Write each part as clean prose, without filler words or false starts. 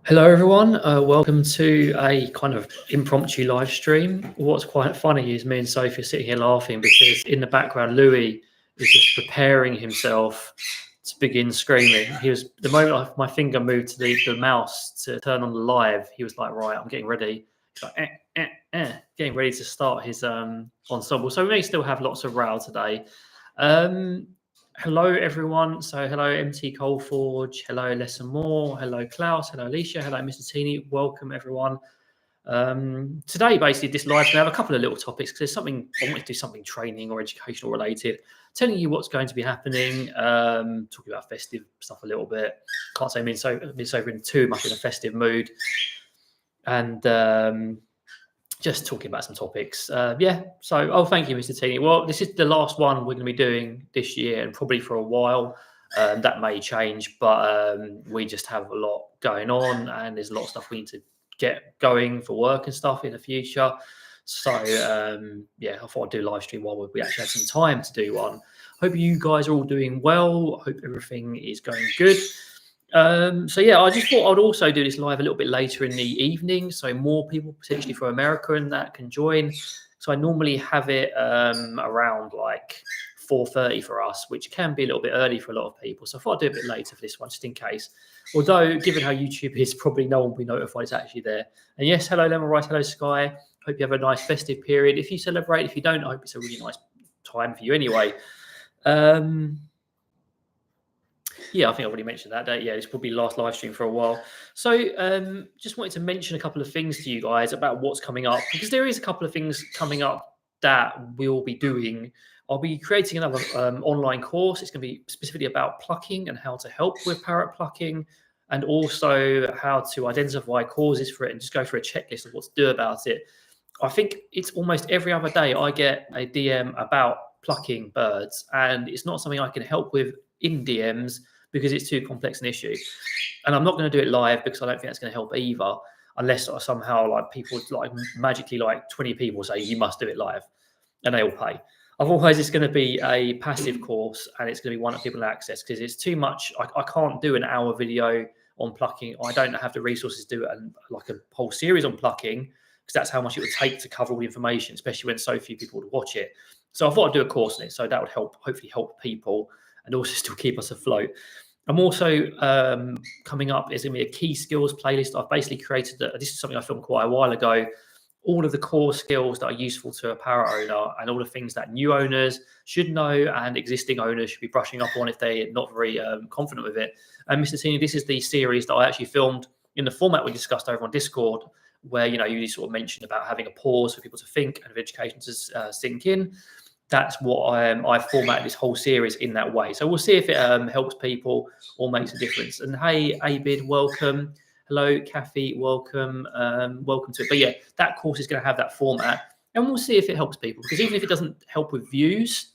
Hello everyone, welcome to a kind of impromptu live stream. What's quite funny is me and Sophie are sitting here laughing because in the background Louis is just preparing himself to begin screaming. He was, the moment my finger moved to the mouse to turn on the live, he was like, right, I'm getting ready. He's like, getting ready to start his ensemble. So we may still have lots of row today. Hello everyone. So hello MT Coalforge, hello Lesson More, hello Klaus, hello Alicia, hello Mr. Teeny. Welcome everyone. Today basically this live going to have a couple of little topics because there's something I want to do, something training or educational related, telling you what's going to be happening, talking about festive stuff a little bit. Can't say I'm in too much in a festive mood, and just talking about some topics. Thank you, Mr. Teeny. Well, this is the last one we're going to be doing this year and probably for a while. That may change, but we just have a lot going on and there's a lot of stuff we need to get going for work and stuff in the future. So, I thought I'd do a live stream while we actually have some time to do one. Hope you guys are all doing well. Hope everything is going good. I just thought I'd also do this live a little bit later in the evening, so more people potentially from America and that can join. So I normally have it around like 4:30 for us, which can be a little bit early for a lot of people. So I thought I'd do a bit later for this one, just in case. Although, given how YouTube is, probably no one will be notified it's actually there. And yes, hello Lemon Rice, hello Sky. Hope you have a nice festive period. If you celebrate, if you don't, I hope it's a really nice time for you anyway. I think I've already mentioned that. This will be the last live stream for a while. So just wanted to mention a couple of things to you guys about what's coming up, because there is a couple of things coming up that we'll be doing. I'll be creating another online course. It's going to be specifically about plucking and how to help with parrot plucking, and also how to identify causes for it and just go through a checklist of what to do about it. I think it's almost every other day I get a DM about plucking birds, and it's not something I can help with in DMs because it's too complex an issue. And I'm not going to do it live because I don't think that's going to help either, unless somehow like people like magically like 20 people say you must do it live and they all pay. Otherwise, it's going to be a passive course and it's going to be one that people access because it's too much. I can't do an hour video on plucking. I don't have the resources to do it like a whole series on plucking because that's how much it would take to cover all the information, especially when so few people would watch it. So I thought I'd do a course on it. So that would hopefully help people and also still keep us afloat. I'm also coming up is going to be a key skills playlist. I've basically created this is something I filmed quite a while ago. All of the core skills that are useful to a parrot owner and all the things that new owners should know and existing owners should be brushing up on if they're not very confident with it. And Mr. Tini, this is the series that I actually filmed in the format we discussed over on Discord, where you sort of mentioned about having a pause for people to think and for education to sink in. That's what I formatted this whole series in that way. So we'll see if it helps people or makes a difference. And hey, Abid, welcome. Hello, Kathy, welcome. Welcome to it. But yeah, that course is going to have that format. And we'll see if it helps people. Because even if it doesn't help with views,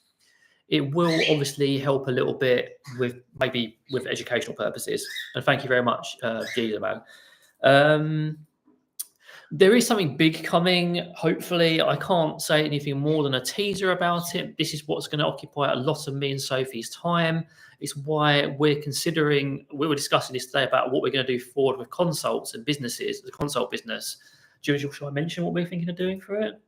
it will obviously help a little bit with maybe with educational purposes. And thank you very much, Gita, man. There is something big coming, hopefully. I can't say anything more than a teaser about it. This is what's going to occupy a lot of me and Sophie's time. It's why we were discussing this today about what we're going to do forward with consults and businesses, the consult business. Should I mention what we're thinking of doing for it?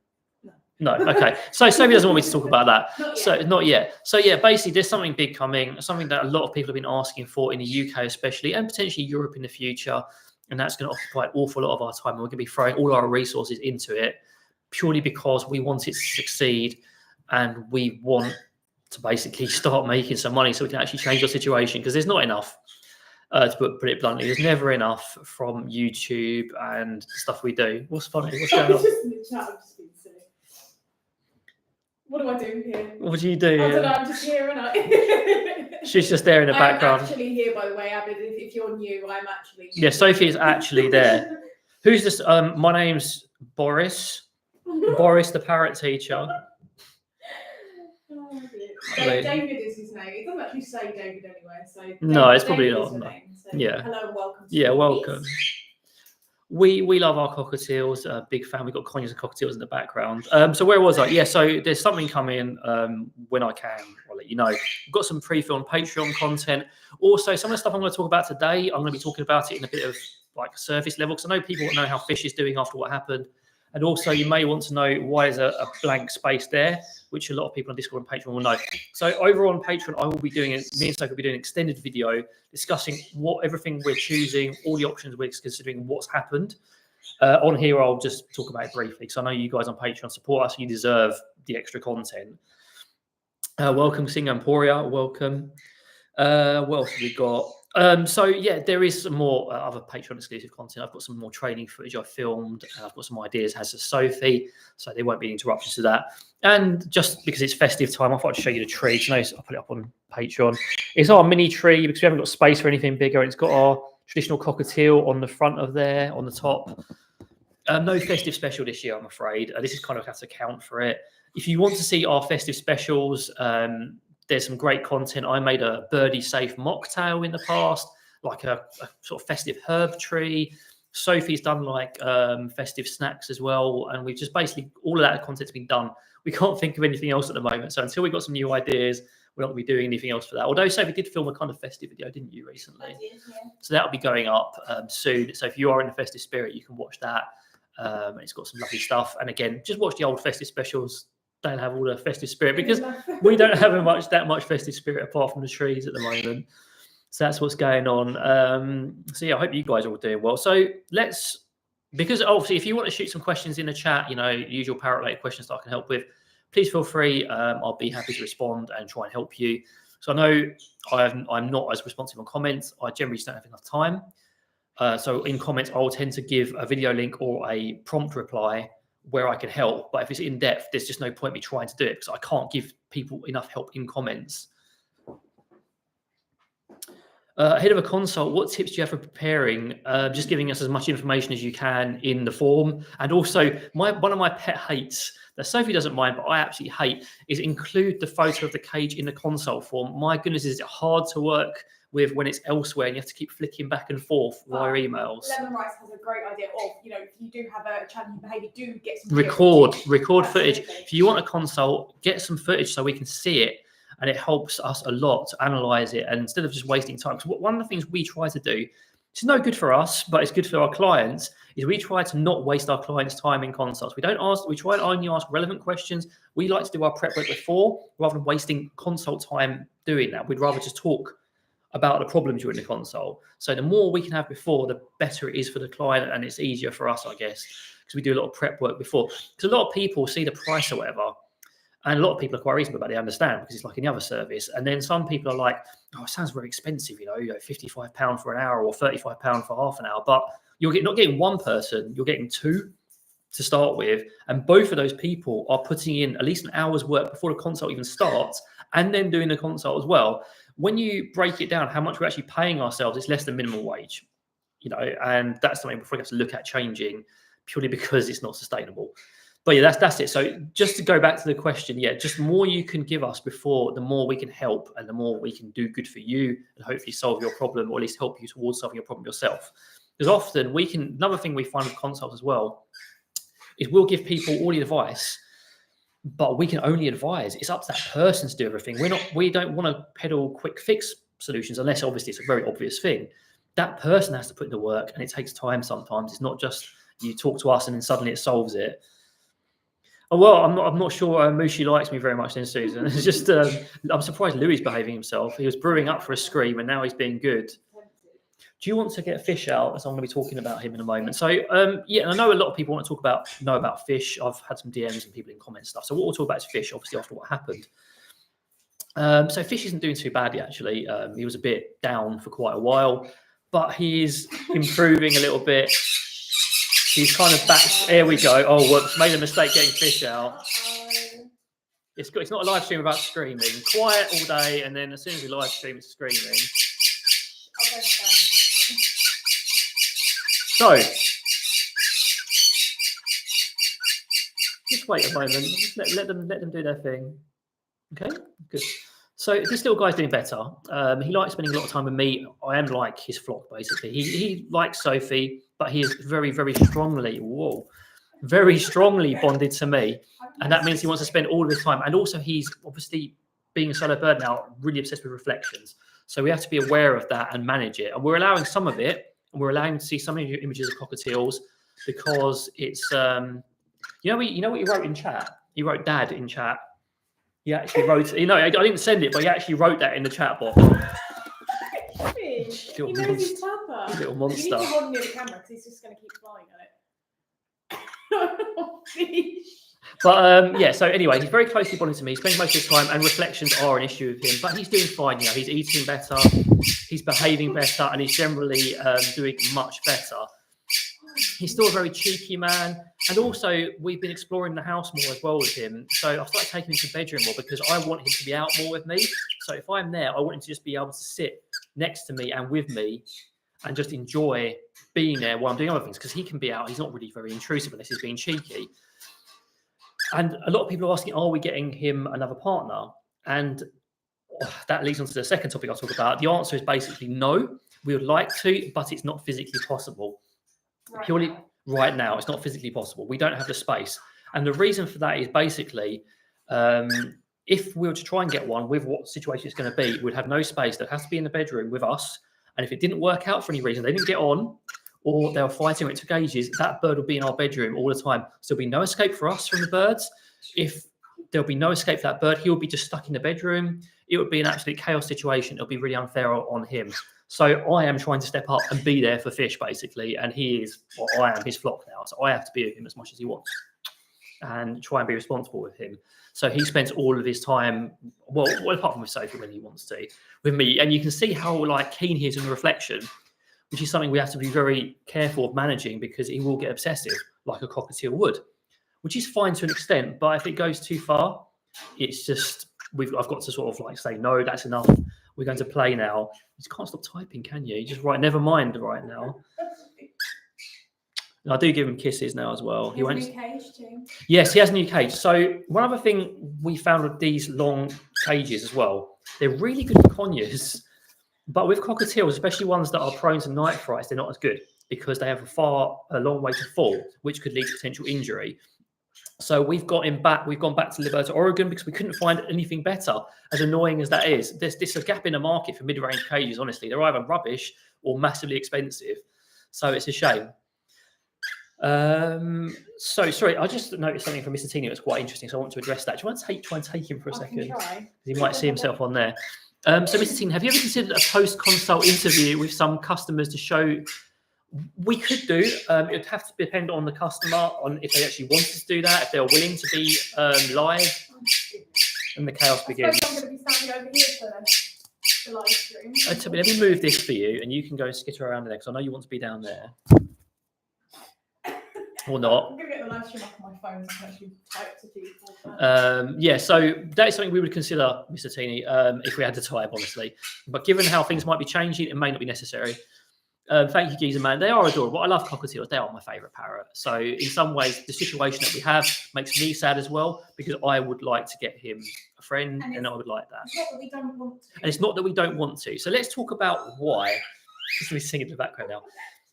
No. Okay. So Sophie doesn't want me to talk about that. Not yet. So yeah, basically there's something big coming, something that a lot of people have been asking for in the UK especially, and potentially Europe in the future. And that's going to occupy an awful lot of our time. And we're going to be throwing all our resources into it purely because we want it to succeed and we want to basically start making some money so we can actually change our situation, because there's not enough, to put it bluntly. There's never enough from YouTube and stuff we do. What's funny? What's going on? Just in the chat, I'm just being silly. What do I do here? What do you do? I don't know, I'm just here, and I. She's just there in the background. I'm actually here, by the way, Abid. If you're new, I'm actually. Yeah, Sophie is actually there. Who's this? My name's Boris. Boris, the parrot teacher. Oh, David is his name. It doesn't actually say David anyway, so. No, it's probably not. Name, so yeah. Hello and welcome. Yeah, welcome. We love our cockatiels. Big fan. We've got conures and cockatiels in the background. So where was I? Yeah, so there's something coming when I can. I'll let you know. We've got some pre-filmed Patreon content. Also, some of the stuff I'm going to talk about today, I'm going to be talking about it in a bit of like surface level, because I know people want to know how fish is doing after what happened. And also, you may want to know why there's a blank space there, which a lot of people on Discord and Patreon will know. So over on Patreon, I will be doing it. Me and Stoke will be doing an extended video discussing everything we're choosing, all the options we're considering, what's happened. On here, I'll just talk about it briefly, because I know you guys on Patreon support us. You deserve the extra content. Welcome, Sing Emporia. Welcome. What else have we got? So yeah, there is some more other Patreon exclusive content. I've got some more training footage I filmed, and I've got some ideas as to Sophie, so there won't be interruptions to that. And just because it's festive time, I thought I'd show you the tree. You know, I'll put it up on Patreon. It's our mini tree because we haven't got space for anything bigger. It's got our traditional cockatiel on the front of there, on the top. No festive special this year, I'm afraid. This is kind of how to account for it. If you want to see our festive specials, there's some great content. I made a birdie safe mocktail in the past, like a sort of festive herb tree. Sophie's done like festive snacks as well. And we've just basically, all of that content's been done. We can't think of anything else at the moment. So until we've got some new ideas, we're not going to be doing anything else for that. Although Sophie did film a kind of festive video, didn't you, recently? I did, yeah. So that'll be going up soon. So if you are in the festive spirit, you can watch that. It's got some lovely stuff. And again, just watch the old festive specials. Don't have all the festive spirit, because we don't have that much festive spirit apart from the trees at the moment. So that's what's going on. So yeah, I hope you guys are all doing well. So because obviously if you want to shoot some questions in the chat, you know, usual parrot related questions that I can help with, please feel free. I'll be happy to respond and try and help you. So I know I'm not as responsive on comments. I generally just don't have enough time. So in comments, I'll tend to give a video link or a prompt reply where I can help. But if it's in depth, there's just no point me trying to do it, because I can't give people enough help in comments. Ahead of a consult, what tips do you have for preparing? Just giving us as much information as you can in the form. And also, one of my pet hates that Sophie doesn't mind, but I absolutely hate, is include the photo of the cage in the consult form. My goodness, is it hard to work with when it's elsewhere and you have to keep flicking back and forth via emails. Lemon Rice has a great idea of, you know, if you do have a challenging behaviour, do get some record Absolutely. footage. If you want a consult, get some footage so we can see it, and it helps us a lot to analyse it. And instead of just wasting time, because one of the things we try to do, it's no good for us, but it's good for our clients, is we try to not waste our clients' time in consults. We try to only ask relevant questions. We like to do our prep work before, rather than wasting consult time doing that. We'd rather just talk about the problems during the consult. So the more we can have before, the better it is for the client, and it's easier for us, I guess, because we do a lot of prep work before. Because a lot of people see the price or whatever, and a lot of people are quite reasonable about it. They understand, because it's like any other service. And then some people are like, oh, it sounds very expensive, you know, £55 for an hour or £35 for half an hour. But you're not getting one person, you're getting two to start with. And both of those people are putting in at least an hour's work before the consult even starts, and then doing the consult as well. When you break it down, how much we're actually paying ourselves, it's less than minimum wage, you know, and that's something we're going to have to look at changing, purely because it's not sustainable. But yeah, that's it. So just to go back to the question, yeah, just the more you can give us before, the more we can help, and the more we can do good for you and hopefully solve your problem, or at least help you towards solving your problem yourself. Because often another thing we find with consults as well, is we'll give people all the advice, but we can only advise. It's up to that person to do everything. We don't want to peddle quick fix solutions, unless obviously it's a very obvious thing. That person has to put in the work, and it takes time sometimes. It's not just you talk to us and then suddenly it solves it. Oh, well, I'm not sure Mushi likes me very much then, Susan. It's just I'm surprised Louis behaving himself. He was brewing up for a scream, and now he's being good. Do you want to get fish out? As I'm going to be talking about him in a moment. So yeah, and I know a lot of people want to know about fish. I've had some DMs and people in comments stuff. So what we'll talk about is fish, obviously, after what happened. So fish isn't doing too badly, actually. He was a bit down for quite a while, but he is improving a little bit. He's kind of back. There we go. Oh, whoops! Made a mistake getting fish out. It's not a live stream about screaming. Quiet all day, and then as soon as we live stream, it's screaming. So, just wait a moment. Just let them do their thing. Okay, good. So this little guy's doing better. He likes spending a lot of time with me. I am like his flock, basically. He likes Sophie, but he is very, very strongly, bonded to me. And that means he wants to spend all of his time. And also he's obviously, being a solo bird now, really obsessed with reflections. So we have to be aware of that and manage it. And we're allowing some of it, and we're allowing him to see some of your images of cockatiels because it's, you know what he wrote in chat? He wrote "Dad" in chat. He actually wrote, I didn't send it, but he actually wrote that in the chat box. He knows his papa. Little monster. You need to hold near the camera because he's just going to keep flying at it. But yeah, so anyway, he's very closely bonded to me. He spends most of his time, and reflections are an issue with him, but he's doing fine. He's eating better, he's behaving better, and he's generally doing much better. He's still a very cheeky man, and also we've been exploring the house more as well with him. So I started taking him to the bedroom more because I want him to be out more with me. So if I'm there, I want him to just be able to sit next to me and with me and just enjoy being there while I'm doing other things, because he can be out. He's not really very intrusive unless he's being cheeky. And a lot of people are asking, are we getting him another partner? And that leads on to the second topic I'll talk about. The answer is basically no. We would like to, but it's not physically possible. Purely right now, it's not physically possible. We don't have the space. And the reason for that is basically, if we were to try and get one with what situation it's going to be, we'd have no space. They'd have to be in the bedroom with us. And if it didn't work out for any reason, they didn't get on, or they were fighting or it took ages, that bird would be in our bedroom all the time. So there'll be no escape for us from the birds. If there'll be no escape for that bird, he'll be just stuck in the bedroom. It would be an absolute chaos situation. It'll be really unfair on him. So I am trying to step up and be there for Fish, basically. And he is, well, I am his flock now. So I have to be with him as much as he wants and try and be responsible with him. So he spends all of his time, well apart from with Sophie when he wants to, with me. And you can see how keen he is in the reflection, which is something we have to be very careful of managing, because he will get obsessive like a cockatiel would, which is fine to an extent. But if it goes too far, it's just, I've got to sort of say, no, that's enough. We're going to play now. You just can't stop typing, can you? You just write, never mind right now. And I do give him kisses now as well. He wants a new cage too. Yes, he has a new cage. So one other thing we found with these long cages as well, they're really good for conures. But with cockatiels, especially ones that are prone to night frights, they're not as good because they have a long way to fall, which could lead to potential injury. So we've gone back to Liberta, Oregon, because we couldn't find anything better, as annoying as that is. There's a gap in the market for mid-range cages, honestly. They're either rubbish or massively expensive. So it's a shame. So sorry, I just noticed something from Mr. Tino that's quite interesting, so I want to address that. Do you want to try and take him for a second? Because he might see himself on there. So Mr. Tino, have you ever considered a post-consult interview with some customers to show? We could do. It would have to depend on the customer, on if they actually wanted to do that, if they're willing to be live, and the chaos begins. I'm going to be standing over here for the live stream. Toby, let me move this for you, and you can go and skitter around there, because I know you want to be down there. Or not. I'm going to get the live stream up on my phone so I can actually type to people. Yeah, so that is something we would consider, Mr. Teeny, if we had the time, honestly. But given how things might be changing, it may not be necessary. Thank you, Geezer Man. They are adorable. I love cockatiels. They are my favourite parrot. So in some ways, the situation that we have makes me sad as well, because I would like to get him a friend, and I would like that. It's not that we don't want to. And it's not that we don't want to. So let's talk about why. Just me singing in the background now.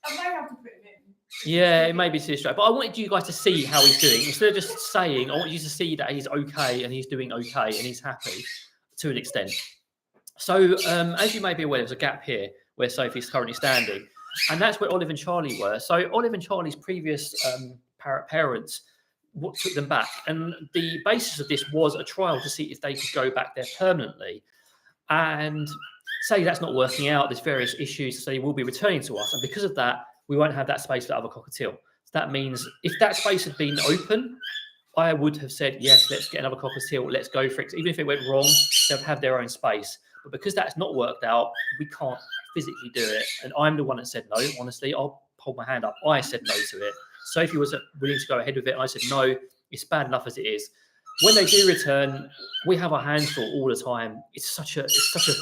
I might have to put him in. Yeah, it may be too straight, but I wanted you guys to see how he's doing. Instead of just saying, I want you to see that he's okay and he's doing okay and he's happy to an extent. So as you may be aware, there's a gap here where Sophie's currently standing, and that's where Olive and Charlie were. So Olive and Charlie's previous parrot parents, what took them back, and the basis of this was a trial to see if they could go back there permanently. And say that's not working out, there's various issues, so they will be returning to us, and because of that, we won't have that space for other cockatiel. So that means if that space had been open, I would have said, yes, let's get another cockatiel, let's go for it. Even if it went wrong, they'll have their own space. But because that's not worked out, we can't physically do it. And I'm the one that said no, honestly. I'll hold my hand up. I said no to it. Sophie was willing to go ahead with it. I said, no, it's bad enough as it is. When they do return, we have our hands full all the time. It's such a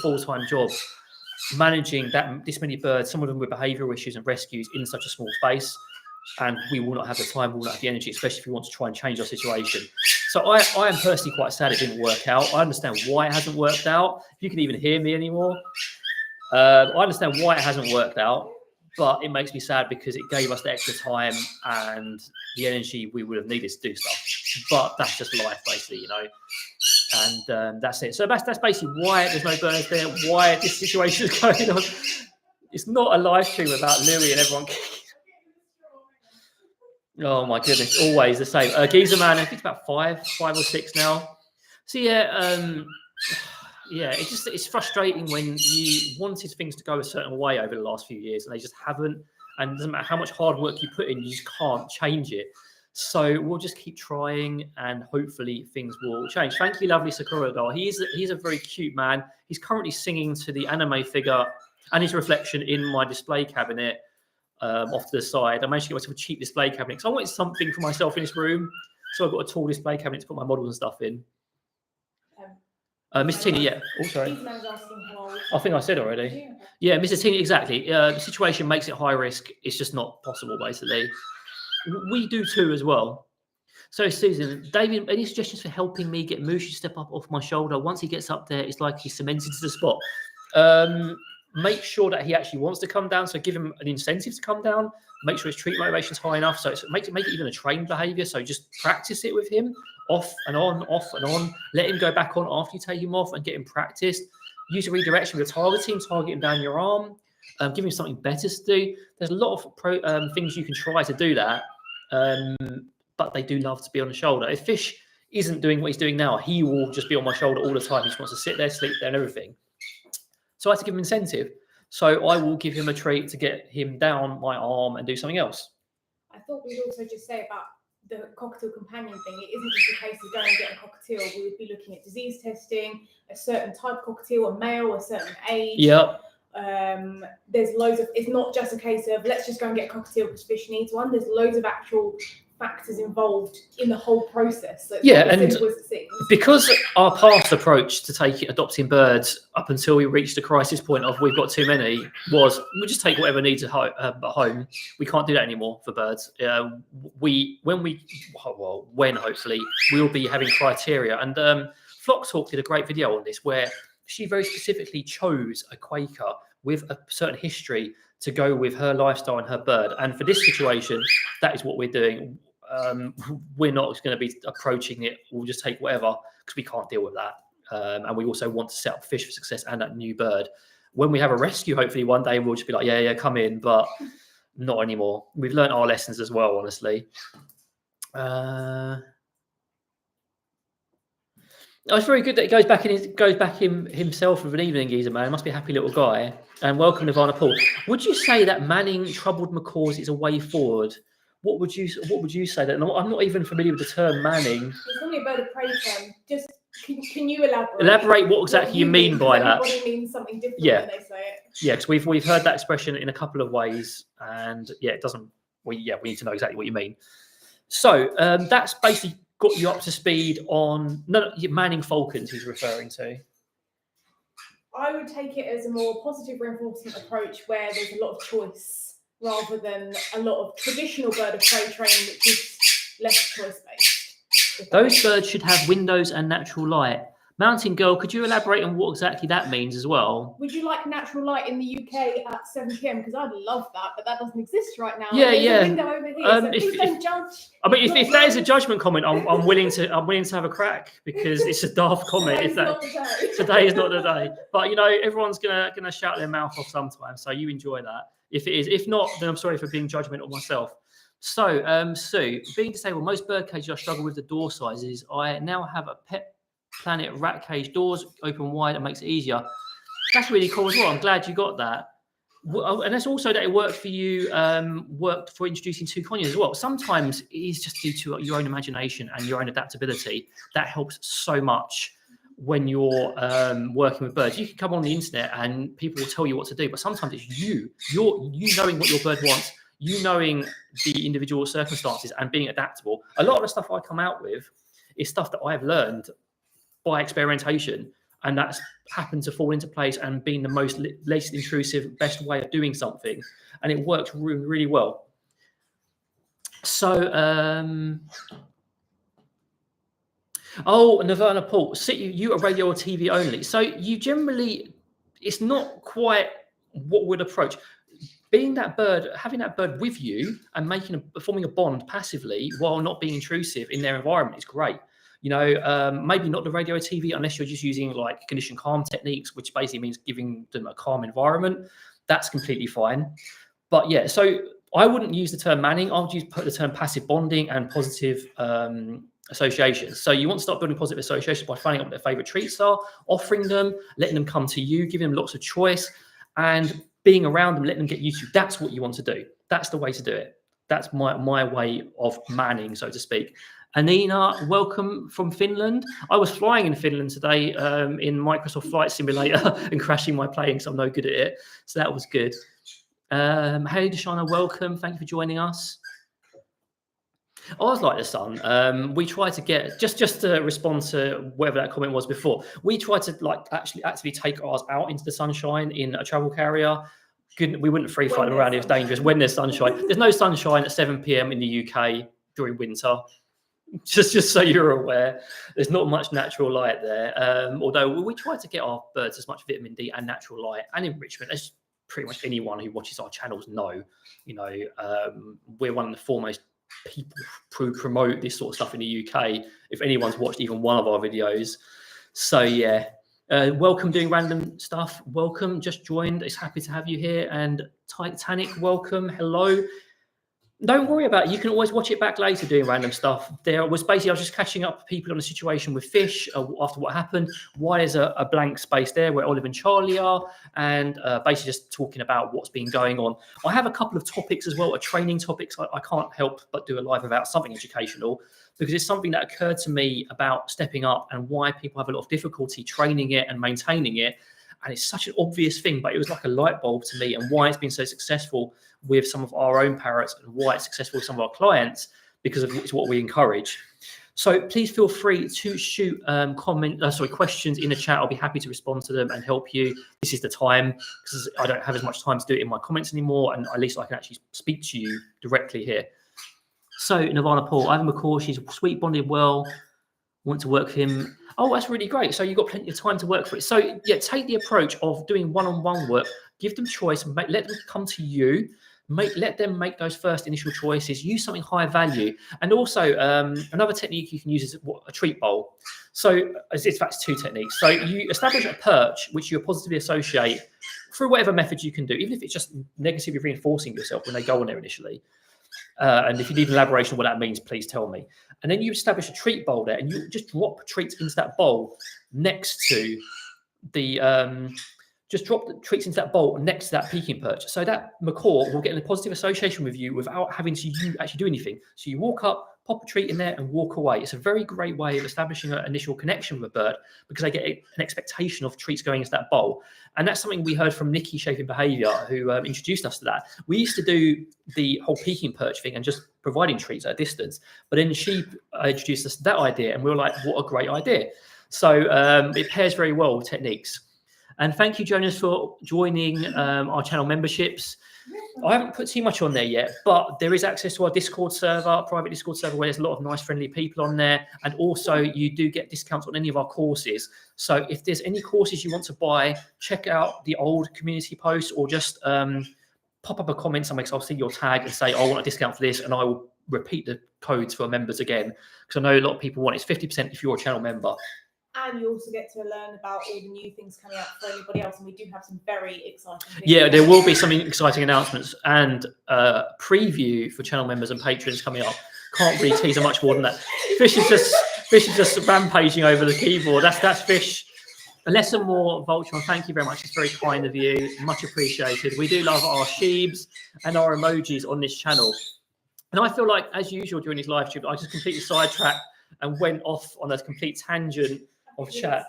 full-time job, managing this many birds, some of them with behavioural issues and rescues in such a small space, and we will not have the time, we will not have the energy, especially if we want to try and change our situation. So I am personally quite sad it didn't work out. I understand why it hasn't worked out. If you can even hear me anymore, I understand why it hasn't worked out, but it makes me sad because it gave us the extra time and the energy we would have needed to do stuff. But that's just life, basically, you know. And that's it. So that's basically why there's no birds there, why this situation is going on. It's not a live stream about Louis and everyone. Oh my goodness, always the same. Geezer Man, I think it's about five or six now. So yeah, yeah, it's frustrating when you wanted things to go a certain way over the last few years and they just haven't. And it doesn't matter how much hard work you put in, you just can't change it. So we'll just keep trying and hopefully things will change. Thank you, lovely Sakura doll. He's a very cute man. He's currently singing to the anime figure and his reflection in my display cabinet off to the side. I managed to get myself a cheap display cabinet because I wanted something for myself in this room. So I've got a tall display cabinet to put my models and stuff in. Miss Tina, yeah. Oh, sorry. I think I said already. Yeah, Mrs. Tina, exactly. The situation makes it high risk. It's just not possible, basically. We do too as well. So, Susan, David, any suggestions for helping me get Moose to step up off my shoulder? Once he gets up there, it's like he's cemented to the spot. Make sure that he actually wants to come down. So give him an incentive to come down. Make sure his treat motivation is high enough. So make it even a trained behaviour. So just practice it with him, off and on, off and on. Let him go back on after you take him off and get him practiced. Use a redirection with a targeting, target him down your arm. Give him something better to do. There's a lot of things you can try to do that. But they do love to be on the shoulder. If Fish isn't doing what he's doing now, he will just be on my shoulder all the time. He just wants to sit there, sleep there and everything. So I have to give him incentive. So I will give him a treat to get him down my arm and do something else. I thought we'd also just say about the cockatiel companion thing. It isn't just a case of going and getting a cockatiel. We would be looking at disease testing, a certain type of cockatiel, a male, a certain age. Yep. There's loads of, it's not just a case of let's just go and get a cockatiel because Fish needs one. There's loads of actual factors involved in the whole process. So yeah, and because our past approach to adopting birds up until we reached the crisis point of we've got too many was we just take whatever needs at home. We can't do that anymore for birds. When hopefully we'll be having criteria. And Flock Talk did a great video on this where she very specifically chose a Quaker with a certain history to go with her lifestyle and her bird. And for this situation, that is what we're doing. We're not going to be approaching it. We'll just take whatever because we can't deal with that. And we also want to set up Fish for success and that new bird. When we have a rescue, hopefully one day, we'll just be like, yeah, come in, but not anymore. We've learned our lessons as well, honestly. It's very good that he goes back himself with an evening, Geezer Man. He must be a happy little guy. And welcome, Nirvana Paul. Would you say that manning troubled macaws is a way forward? What would you say that? I'm not even familiar with the term manning. It's only a bird of prey term. Just can you elaborate? Elaborate what exactly you mean by that? Everybody means something different when they say it. Yeah, because we've heard that expression in a couple of ways, and yeah, it doesn't. We need to know exactly what you mean. So that's basically got you up to speed on manning falcons. He's referring to. I would take it as a more positive reinforcement approach where there's a lot of choice rather than a lot of traditional bird of prey training, which is less choice-based. Those birds should have windows and natural light. Mountain Girl, could you elaborate on what exactly that means as well? Would you like natural light in the UK at 7 p.m? Because I'd love that, but that doesn't exist right now. Yeah, There's a window over here, so please don't judge. I mean, if that is a judgment comment, I'm willing to have a crack because it's a daft comment. Today is not the day. But you know, everyone's gonna shout their mouth off sometimes, so you enjoy that. If it is, if not, then I'm sorry for being judgmental myself. So, Sue, being disabled, most bird cages I struggle with the door sizes. I now have a Pet Planet rat cage, doors open wide and makes it easier. That's really cool as well. I'm glad you got that. And that's also that it worked for you, worked for introducing two conures as well. Sometimes it is just due to your own imagination and your own adaptability. That helps so much when you're working with birds. You can come on the internet and people will tell you what to do, but sometimes it's you knowing what your bird wants, you knowing the individual circumstances and being adaptable. A lot of the stuff I come out with is stuff that I've learned by experimentation, and that's happened to fall into place and being the most least intrusive, best way of doing something, and it works really, really well. So Oh, Nirvana Paul, so you are radio or TV only. So you generally, it's not quite what would approach. Being that bird, having that bird with you and forming a bond passively while not being intrusive in their environment is great. Maybe not the radio or TV unless you're just using like conditioned calm techniques, which basically means giving them a calm environment. That's completely fine. But yeah, so I wouldn't use the term manning. I would put the term passive bonding and positive associations. So you want to start building positive associations by finding out what their favorite treats are, offering them, letting them come to you, giving them lots of choice, and being around them, letting them get used to you. That's what you want to do. That's the way to do it. That's my way of manning, so to speak. Anina, welcome from Finland. I was flying in Finland today in Microsoft Flight Simulator and crashing my plane because I'm no good at it. So that was good. Hey, Deshana, welcome. Thank you for joining us. I was like the sun. We tried to get just to respond to whatever that comment was before. We tried to actually take ours out into the sunshine in a travel carrier. We wouldn't free fly them around. It was dangerous when there's sunshine. There's no sunshine at 7 p.m. in the UK during winter. Just so you're aware, there's not much natural light there. Although we try to get our birds as much vitamin D and natural light and enrichment as pretty much anyone who watches our channels know. We're one of the foremost people who promote this sort of stuff in the UK. If anyone's watched even one of our videos, so yeah. Welcome, doing random stuff. Welcome, just joined. It's happy to have you here. And Titanic, welcome. Hello. Don't worry about it. You can always watch it back later doing random stuff. I was just catching up with people on a situation with fish after what happened. Why is a blank space there where Olive and Charlie are, and basically just talking about what's been going on. I have a couple of topics as well, training topics. I can't help but do a live about something educational because it's something that occurred to me about stepping up and why people have a lot of difficulty training it and maintaining it. And it's such an obvious thing, but it was like a light bulb to me, and why it's been so successful with some of our own parrots and why it's successful with some of our clients, because of it's what we encourage. So please feel free to shoot questions in the chat. I'll be happy to respond to them and help you. This is the time, because I don't have as much time to do it in my comments anymore, and at least I can actually speak to you directly here. So Nirvana Paul, Ivan McCall, she's sweet, bonded well. Want to work with him. Oh, that's really great. So you've got plenty of time to work for it. So yeah, take the approach of doing one-on-one work. Give them choice. Let them come to you. Let them make those first initial choices. Use something high value. And also another technique you can use is a treat bowl. So in fact, two techniques. So you establish a perch which you positively associate through whatever methods you can do, even if it's just negatively reinforcing yourself when they go on there initially. And if you need elaboration on what that means, please tell me. And then you establish a treat bowl there, and you just drop treats into that bowl next to the just drop the treats into that bowl next to that peaking perch. So that macaw will get in a positive association with you without having to actually do anything. So you walk up, pop a treat in there and walk away. It's a very great way of establishing an initial connection with a bird because they get an expectation of treats going into that bowl. And that's something we heard from Nikki Shaping Behaviour, who introduced us to that. We used to do the whole peaking perch thing and just providing treats at a distance. But then she introduced us to that idea, and we were like, what a great idea. So it pairs very well with techniques. And thank you, Jonas, for joining our channel memberships. I haven't put too much on there yet, but there is access to our Discord server, private Discord server, where there's a lot of nice, friendly people on there. And also you do get discounts on any of our courses. So if there's any courses you want to buy, check out the old community posts, or just pop up a comment somewhere, because I'll see your tag and say, I want a discount for this. And I will repeat the codes for members again, because I know a lot of people want it. It's 50% if you're a channel member. And you also get to learn about all the new things coming out for anybody else. And we do have some very exciting things. Yeah, there will be some exciting announcements and preview for channel members and patrons coming up. Can't really tease much more than that. Fish is just rampaging over the keyboard. That's Fish. A lesson more, Voltron. Thank you very much. It's very kind of you. Much appreciated. We do love our sheebs and our emojis on this channel. And I feel like, as usual during these live streams, I just completely sidetracked and went off on a complete tangent of chat.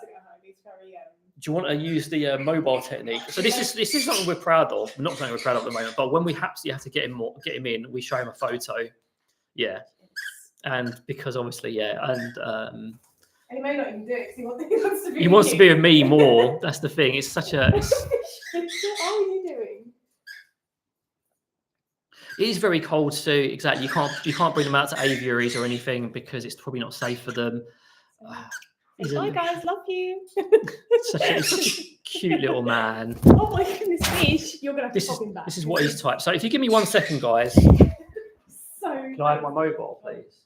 Do you want to use the mobile technique? So this is something we're proud of. Not something we're proud of at the moment, but when we absolutely have to get him in, we show him a photo. Yeah, and because obviously, yeah, and he may not even do it because he wants to be. He wants to be with me more. That's the thing. It's such a. How are you doing? It is very cold too. Exactly. You can't bring them out to aviaries or anything because it's probably not safe for them. He's Bye guys, love you. such a cute little man. Oh my goodness, Ish, you're gonna have to pop him back. This is what he's typed. So if you give me 1 second, guys. So Can I have my mobile, please?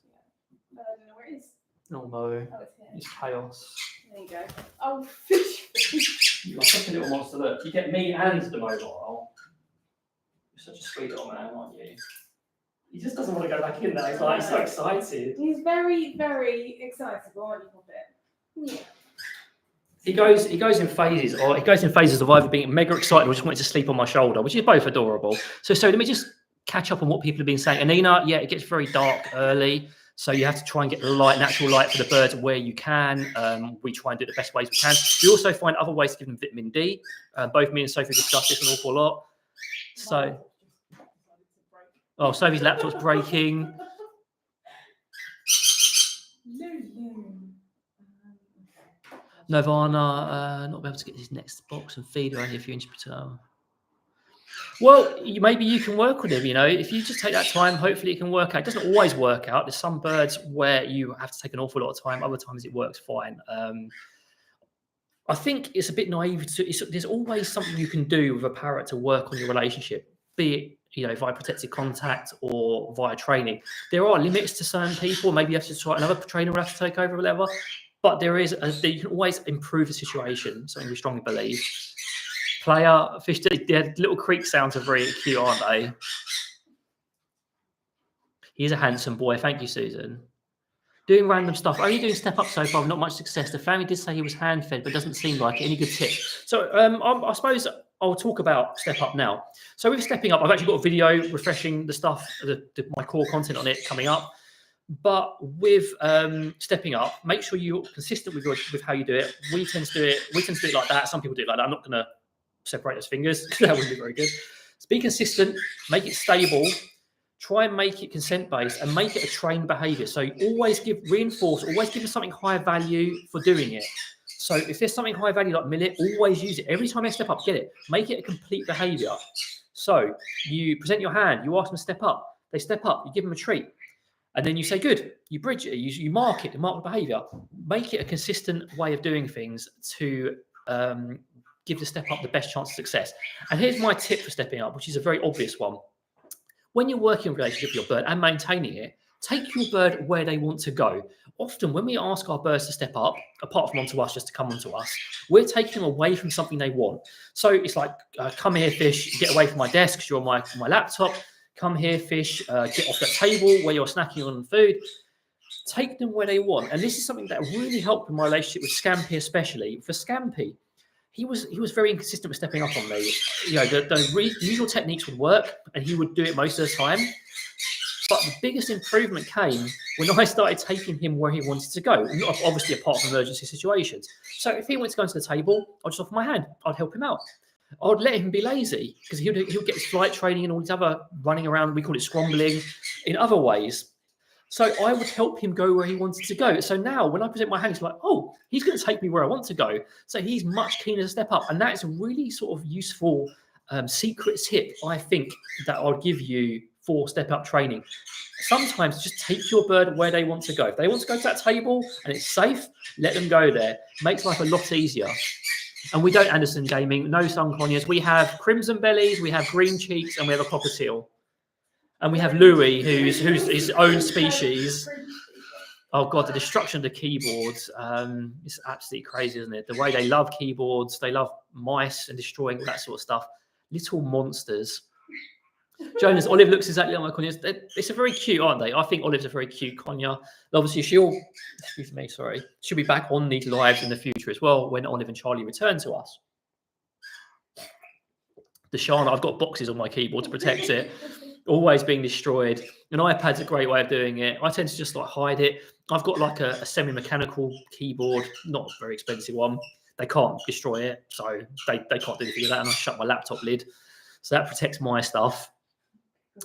I don't know where it is. No, Oh, it's here. it's chaos. There you go. Oh, fish. You're such a little monster. Look, you get me and the mobile. You're such a sweet little man, aren't you? He just doesn't want to go back in there. He's like so excited. He's very, very excitable, aren't you, Poppet? Yeah. He goes in phases, or he goes in phases of either being mega excited or just wanting to sleep on my shoulder, which is both adorable. So let me just catch up on what people have been saying. Anina, yeah, it gets very dark early, so you have to try and get the natural light for the birds where you can. We try and do it the best ways we can. We also find other ways to give them vitamin D. Both me and Sophie discussed this an awful lot. So, Sophie's laptop's breaking. Nirvana, not be able to get his next box and feed only a few inches per time. Well, maybe you can work with him, if you just take that time, hopefully it can work out. It doesn't always work out. There's some birds where you have to take an awful lot of time. Other times it works fine. I think it's a bit naive. There's always something you can do with a parrot to work on your relationship, be it via protected contact or via training. There are limits to certain people. Maybe you have to try, another trainer will have to take over or whatever. But you can always improve the situation, something we strongly believe. Player, fish, the little creak sounds are very cute, aren't they? He's a handsome boy. Thank you, Susan. Doing random stuff. Only doing step up so far, not much success. The family did say he was hand fed, but doesn't seem like it. Any good tips? So I suppose I'll talk about step up now. So with stepping up, I've actually got a video refreshing the stuff, my core content on it coming up. But with stepping up, make sure you're consistent with how you do it. We tend to do it like that. Some people do it like that. I'm not going to separate those fingers. That wouldn't be very good. So be consistent, make it stable, try and make it consent-based, and make it a trained behaviour. So always reinforce, always give us something high value for doing it. So if there's something high value like millet, always use it. Every time they step up, get it. Make it a complete behaviour. So you present your hand, you ask them to step up. They step up, you give them a treat. And then you say, good, you bridge it, you mark it, mark the behaviour. Make it a consistent way of doing things to give the step up the best chance of success. And here's my tip for stepping up, which is a very obvious one. When you're working in a relationship with your bird and maintaining it, take your bird where they want to go. Often when we ask our birds to step up, apart from onto us, just to come onto us, we're taking them away from something they want. So it's like, come here, fish, get away from my desk because you're on my laptop. Come here, fish, get off the table where you're snacking on food. Take them where they want. And this is something that really helped in my relationship with Scampy, especially. For Scampy, he was very inconsistent with stepping up on me. The usual techniques would work, and he would do it most of the time. But the biggest improvement came when I started taking him where he wanted to go, obviously apart from emergency situations. So if he wanted to go into the table, I'd just offer my hand. I'd help him out. I'd let him be lazy because he'll get his flight training and all these other running around. We call it scrambling in other ways. So I would help him go where he wanted to go. So now when I present my hand, it's like, oh, he's going to take me where I want to go. So he's much keener to step up. And that's a really sort of useful secret tip, I think, that I'll give you for step up training. Sometimes just take your bird where they want to go. If they want to go to that table and it's safe, let them go there. Makes life a lot easier. And we don't Anderson gaming, no sun conures. We have crimson bellies, we have green cheeks, and we have a cockatiel. And we have Louis, who's his own species. Oh God, the destruction of the keyboards is absolutely crazy, isn't it? The way they love keyboards, they love mice and destroying all that sort of stuff. Little monsters. Jonas, Olive looks exactly like my conures. It's a very cute, aren't they? I think Olive's a very cute conure. Obviously, she'll be back on these lives in the future as well when Olive and Charlie return to us. The Shana, I've got boxes on my keyboard to protect it, always being destroyed. An iPad's a great way of doing it. I tend to just like hide it. I've got like a semi-mechanical keyboard, not a very expensive one. They can't destroy it, so they can't do anything with that. And I shut my laptop lid, so that protects my stuff.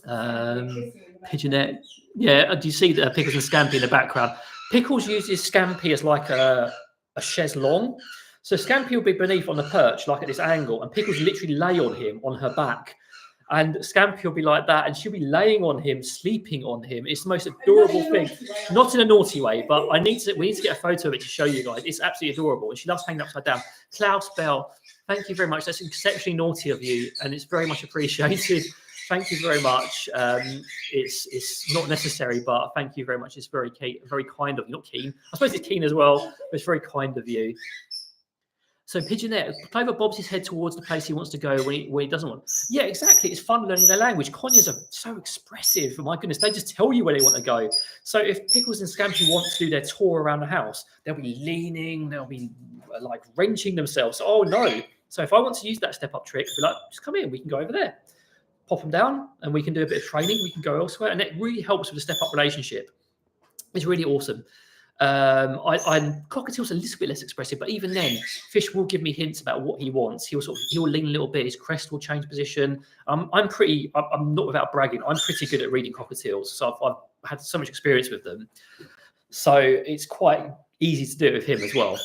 Pigeonette, yeah. Do you see the Pickles and Scampy in the background? Pickles uses Scampy as like a chaise longue. So Scampy will be beneath on the perch, like at this angle, and Pickles literally lay on him on her back. And Scampy will be like that, and she'll be laying on him, sleeping on him. It's the most adorable thing. Not in a naughty way, but we need to get a photo of it to show you guys. It's absolutely adorable, and she loves hanging upside down. Klaus Bell, thank you very much. That's exceptionally naughty of you, and it's very much appreciated. Thank you very much. It's not necessary, but thank you very much. It's very kind of you. Not keen. I suppose it's keen as well, but it's very kind of you. So Pigeonette, Clover bobs his head towards the place he wants to go when he doesn't want. Yeah, exactly. It's fun learning their language. Conyers are so expressive. My goodness, they just tell you where they want to go. So if Pickles and Scampy want to do their tour around the house, they'll be leaning, they'll be like wrenching themselves. Oh no. So if I want to use that step up trick, I'll be like, just come in, we can go over there. Pop them down and we can do a bit of training. We can go elsewhere. And it really helps with the step up relationship. It's really awesome. Cockatiel's a little bit less expressive, but even then, Fish will give me hints about what he wants. He'll lean a little bit. His crest will change position. I'm not without bragging. I'm pretty good at reading cockatiels, so I've had so much experience with them. So it's quite easy to do it with him as well.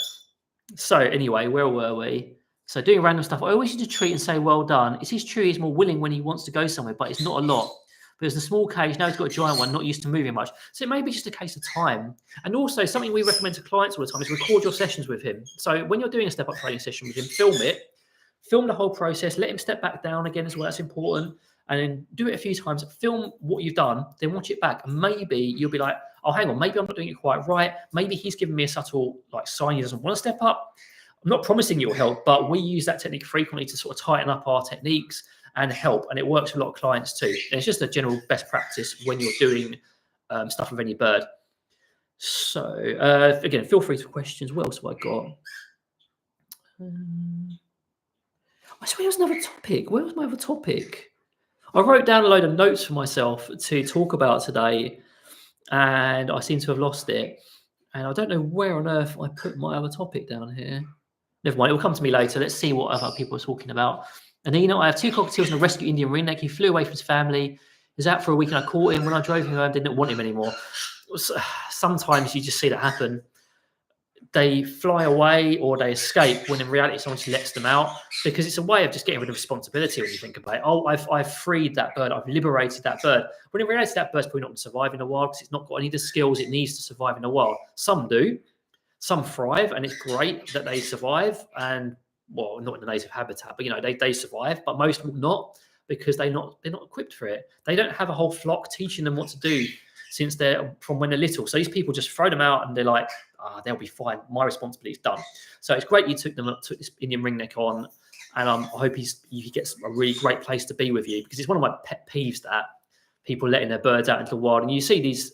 So anyway, where were we? So doing random stuff. I always used to treat and say, well done. It is true he's more willing when he wants to go somewhere, but it's not a lot. But there's a small cage, now he's got a giant one, not used to moving much. So it may be just a case of time. And also something we recommend to clients all the time is record your sessions with him. So when you're doing a step-up training session with him, film it, film the whole process, let him step back down again as well, that's important. And then do it a few times, film what you've done, then watch it back. And maybe you'll be like, oh, hang on, maybe I'm not doing it quite right. Maybe he's giving me a subtle sign he doesn't want to step up. I'm not promising you'll help, but we use that technique frequently to sort of tighten up our techniques and help. And it works for a lot of clients too. And it's just a general best practice when you're doing stuff with any bird. So again, feel free to questions. What else have I got? I swear there was another topic. Where was my other topic? I wrote down a load of notes for myself to talk about today, and I seem to have lost it. And I don't know where on earth I put my other topic down here. Never mind, it will come to me later. Let's see what other people are talking about. And then, I have 2 cockatiels and a rescue Indian ringneck. He flew away from his family. He was out for a week and I caught him. When I drove him home, I didn't want him anymore. Sometimes you just see that happen. They fly away or they escape when in reality someone just lets them out, because it's a way of just getting rid of responsibility when you think about it. Oh, I've freed that bird. I've liberated that bird. When in reality that bird's probably not going to survive in the wild because it's not got any of the skills it needs to survive in the wild. Some do. Some thrive, and it's great that they survive. And well, not in the native habitat, but they survive. But most will not, because they're not equipped for it. They don't have a whole flock teaching them what to do since they're from when they're little. So these people just throw them out and they're like, they'll be fine. My responsibility is done. So it's great you took this Indian ringneck on, and I hope he gets a really great place to be with you, because it's one of my pet peeves that people letting their birds out into the wild. And you see these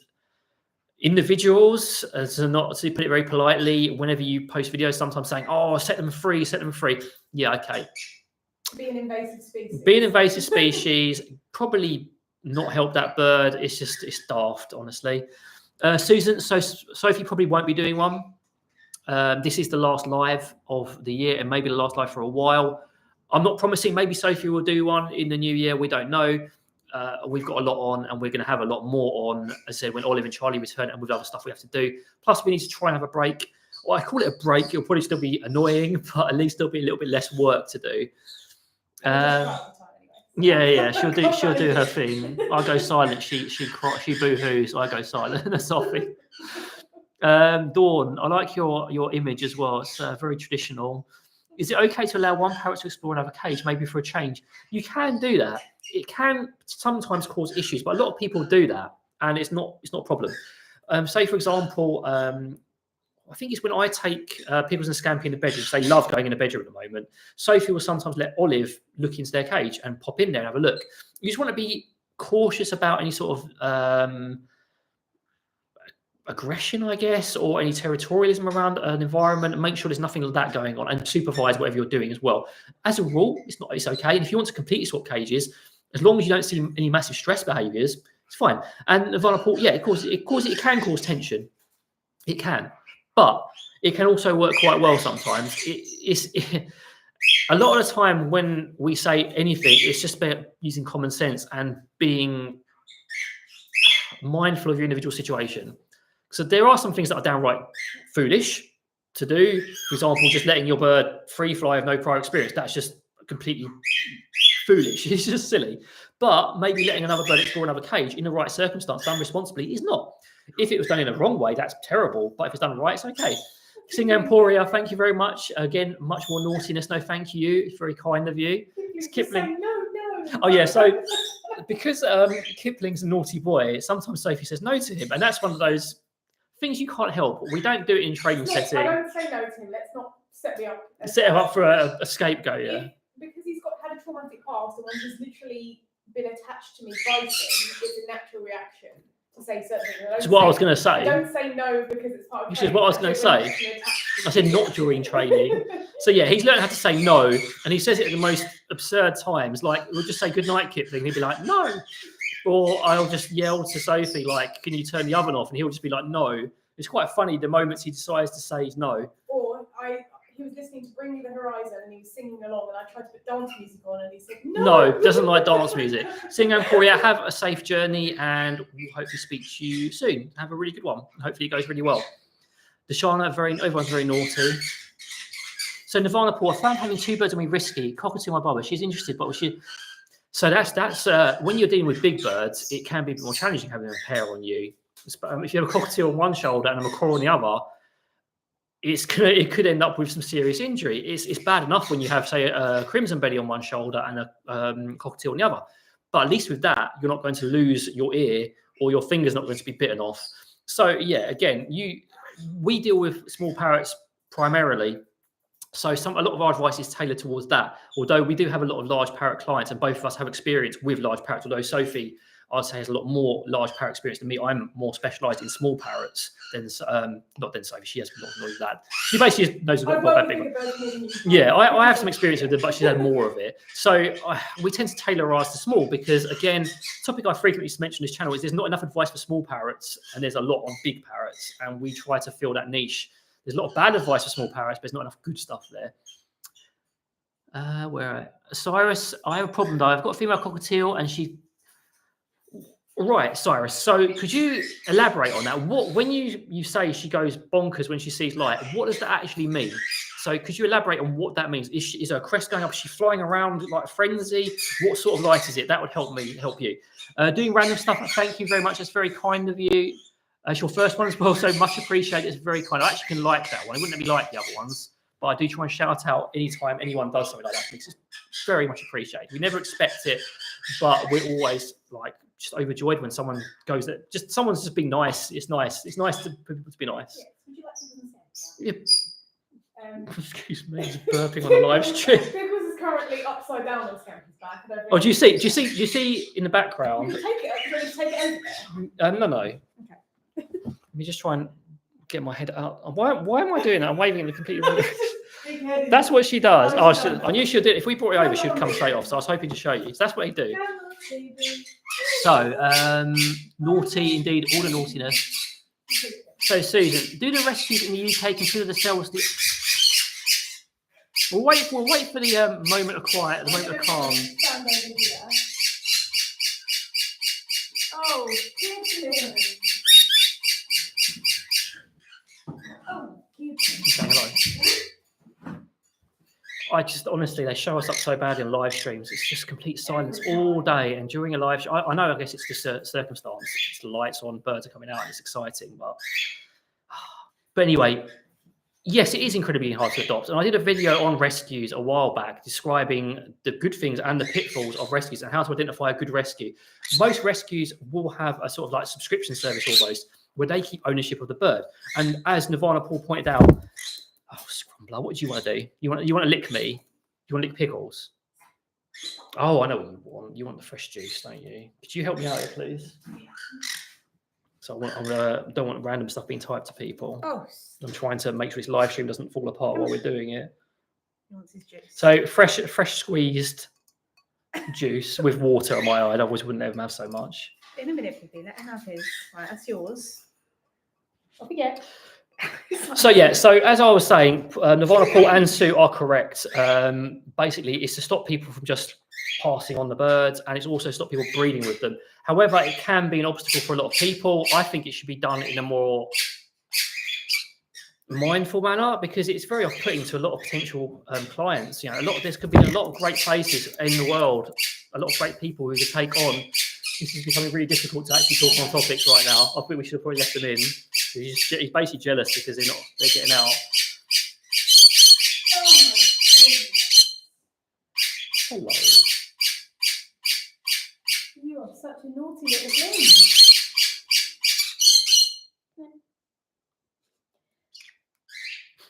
individuals, to put it very politely, whenever you post videos, sometimes saying, "Oh, set them free." Yeah, okay. Be an invasive species. Be an invasive species. Probably not help that bird. It's daft, honestly. Susan, so Sophie probably won't be doing one. This is the last live of the year, and maybe the last live for a while. I'm not promising. Maybe Sophie will do one in the new year. We don't know. We've got a lot on, and we're going to have a lot more on, as I said, when Olive and Charlie return, and with other stuff we have to do. Plus, we need to try and have a break. Well, I call it a break. It'll probably still be annoying, but at least there'll be a little bit less work to do. Yeah, she'll do her thing. I go silent. She boo-hoos. I go silent. Sophie. Dawn, I like your image as well. It's very traditional. Is it okay to allow one parrot to explore another cage, maybe for a change? You can do that. It can sometimes cause issues, but a lot of people do that, and it's not a problem. Say, for example, I think it's when I take Pickles and Scampy in the bedroom, because they love going in the bedroom at the moment. Sophie will sometimes let Olive look into their cage and pop in there and have a look. You just want to be cautious about any sort of aggression, I guess, or any territorialism around an environment, and make sure there's nothing like that going on, and supervise whatever you're doing as well. As a rule, it's okay. And if you want to completely swap cages, as long as you don't see any massive stress behaviours, it's fine. And the vulnerable, yeah, it can cause tension. It can, but it can also work quite well sometimes. A lot of the time when we say anything, it's just about using common sense and being mindful of your individual situation. So there are some things that are downright foolish to do. For example, just letting your bird free fly with no prior experience. That's just completely foolish. It's just silly. But maybe letting another bird explore another cage in the right circumstance, done responsibly, is not. If it was done in the wrong way, that's terrible. But if it's done right, it's okay. Sing Emporia, thank you very much. Again, much more naughtiness. No, thank you. It's very kind of you. It's Kipling. No. Oh yeah, so because Kipling's a naughty boy, sometimes Sophie says no to him, and that's one of those things you can't help. We don't do it in training setting. I don't say no to him. Let's not set me up. Set him up for a scapegoat, yeah. Because he's had a traumatic past, and when he's literally been attached to me biting, it's a natural reaction to say certain things. That's what I was going to say. I don't say no because it's part of which is what I was going to say. I said not during training. So yeah, he's learned how to say no, and he says it at the most absurd times. Like we'll just say good night, Kipling. He'll be like no, or I'll just yell to Sophie like, "Can you turn the oven off?" And he'll just be like no. It's quite funny the moments he decides to say no. Or he was listening to Bring Me the Horizon and he was singing along, and I tried to put dance music on, and he said no. No, doesn't like dance music. Sing and Korea, have a safe journey, and we'll hopefully speak to you soon. Have a really good one. Hopefully it goes really well. Deshana, everyone's very naughty. So Nirvana Paul, I found having 2 birds on me risky. Cockatoo, my bubba. She's interested, but she. So that's when you're dealing with big birds, it can be a bit more challenging having a pair on you. If you have a cockatoo on one shoulder and a macaw on the other, it could end up with some serious injury. It's bad enough when you have, say, a crimson belly on one shoulder and a cockatiel on the other. But at least with that, you're not going to lose your ear, or your finger's not going to be bitten off. So yeah, again, we deal with small parrots primarily. So a lot of our advice is tailored towards that. Although we do have a lot of large parrot clients, and both of us have experience with large parrots. Although Sophie, I'd say, has a lot more large parrot experience than me. I'm more specialised in small parrots than not than Sophie. She has a lot more of that. She basically knows about that big one. Yeah, I have some experience with it, but she's had more of it. So we tend to tailor ours to small because, again, the topic I frequently mention on this channel is there's not enough advice for small parrots, and there's a lot on big parrots, and we try to fill that niche. There's a lot of bad advice for small parrots, but there's not enough good stuff there. Cyrus, I have a problem though. I've got a female cockatiel, and she. Right, Cyrus. So could you elaborate on that? When you say she goes bonkers when she sees light, what does that actually mean? So could you elaborate on what that means? Is her crest going up? Is she flying around like a frenzy? What sort of light is it? That would help you. Doing random stuff. Thank you very much. That's very kind of you. It's your first one as well, so much appreciated. It's very kind. I actually can like that one. I wouldn't let me like the other ones, but I do try and shout out anytime anyone does something like that, because it's very much appreciated. We never expect it, but we're always like just overjoyed when someone goes that. Just someone's just being nice. It's nice. It's nice for people to be nice. Yes. Would you like to yeah. Excuse me, just burping on the live stream. Because it's currently upside down on Scamper's back. Oh, do you see in the background? You take it over there. No. Okay. Let me just try and get my head out. Why am I doing that? I'm waving in the completely wrong. That's what she does. I knew she'd do it. If we brought it over, she'd come straight off. So I was hoping to show you. So that's what they do. So naughty indeed, all the naughtiness. So Susan, do the rescues in the UK consider themselves the? We'll wait for the moment of quiet, the moment of calm. Oh, I just honestly, they show us up so badly on live streams. It's just complete silence all day, and during a live show, I know. I guess it's just a circumstance. It's the lights on, birds are coming out, and it's exciting. But anyway, yes, it is incredibly hard to adopt. And I did a video on rescues a while back describing the good things and the pitfalls of rescues and how to identify a good rescue. Most rescues will have a sort of like subscription service almost, where they keep ownership of the bird. And as Nirvana Paul pointed out, oh, Scrumbler, what do you want to do? You want to lick me? You want to lick pickles? Oh, I know what you want. You want the fresh juice, don't you? Could you help me out here, please? So I don't want random stuff being typed to people. Oh. I'm trying to make sure this live stream doesn't fall apart while we're doing it. He wants his juice. So fresh squeezed juice with water on my eye. I always wouldn't ever have so much. In a minute, Pippi. Let him have his. Right, that's yours. Off you get. So as I was saying, Nirvana Paul and Sue are correct. Basically, it's to stop people from just passing on the birds, and it's also to stop people breeding with them. However, it can be an obstacle for a lot of people. I think it should be done in a more mindful manner, because it's very off-putting to a lot of potential clients. You know, there could be a lot of great places in the world, a lot of great people who could take on. This is becoming really difficult to actually talk on topics right now. I think we should have probably left them in. He's basically jealous because they're getting out. Hello. You are such a naughty little thing.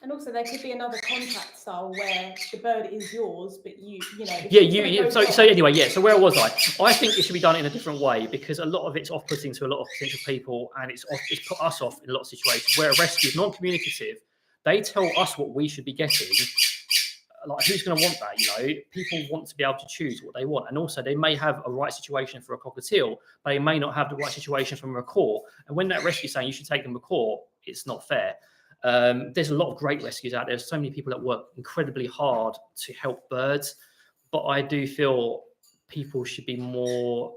And also, there could be another contract style where the bird is yours, but you know. Yeah, so anyway, yeah. So where was I? I think it should be done in a different way, because a lot of it's off-putting to a lot of potential people, and it's put us off in a lot of situations. Where a rescue is non-communicative, they tell us what we should be getting. Like, who's going to want that? You know, people want to be able to choose what they want, and also they may have a right situation for a cockatiel, but they may not have the right situation from a macaw. And when that rescue is saying you should take a macaw, it's not fair. There's a lot of great rescues out there. There's so many people that work incredibly hard to help birds, but I do feel people should be more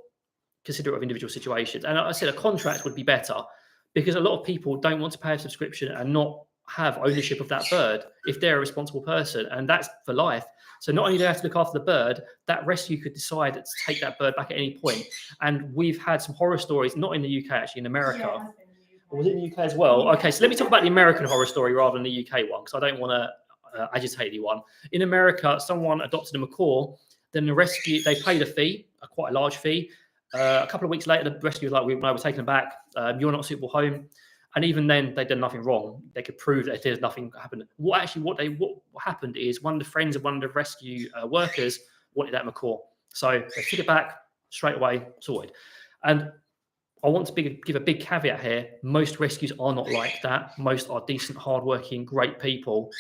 considerate of individual situations. And I said a contract would be better, because a lot of people don't want to pay a subscription and not have ownership of that bird if they're a responsible person, and that's for life. So not only do they have to look after the bird, that rescue could decide to take that bird back at any point. And we've had some horror stories, not in the UK, actually, in America. Yeah, or was it in the UK as well? Okay, so let me talk about the American horror story rather than the UK one, because I don't want to agitate anyone. In America, someone adopted a macaw, then the rescue, they paid a fee, quite a large fee. A couple of weeks later, the rescue was like, we're taking them back. You're not a suitable home. And even then, they'd done nothing wrong. They could prove that there's nothing happened. What happened is one of the friends of one of the rescue workers wanted that macaw. So they took it back straight away, sorted. And I want to give a big caveat here. Most rescues are not like that. Most are decent, hardworking, great people.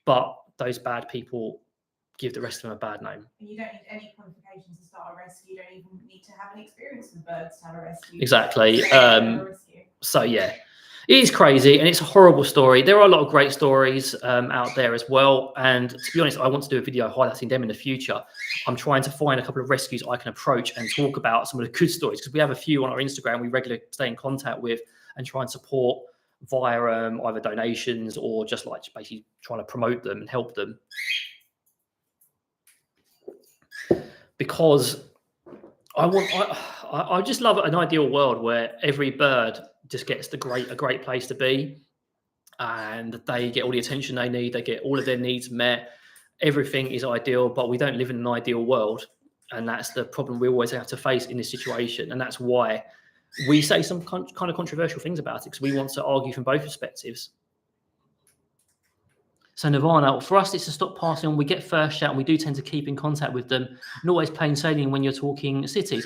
But those bad people give the rest of them a bad name. And you don't need any qualifications to start a rescue. You don't even need to have any experience with birds to have a rescue. Exactly. So yeah. It is crazy, and it's a horrible story. There are a lot of great stories out there as well. And to be honest, I want to do a video highlighting them in the future. I'm trying to find a couple of rescues I can approach and talk about some of the good stories, because we have a few on our Instagram we regularly stay in contact with and try and support via either donations or just like basically trying to promote them and help them. Because I just love an ideal world where every bird just gets a great place to be, and they get all the attention they need, they get all of their needs met, everything is ideal. But we don't live in an ideal world, and that's the problem we always have to face in this situation. And that's why we say some kind of controversial things about it, because we want to argue from both perspectives. So Nirvana, for us, it's to stop passing on. We get first shout, and we do tend to keep in contact with them, and always plain sailing when you're talking cities.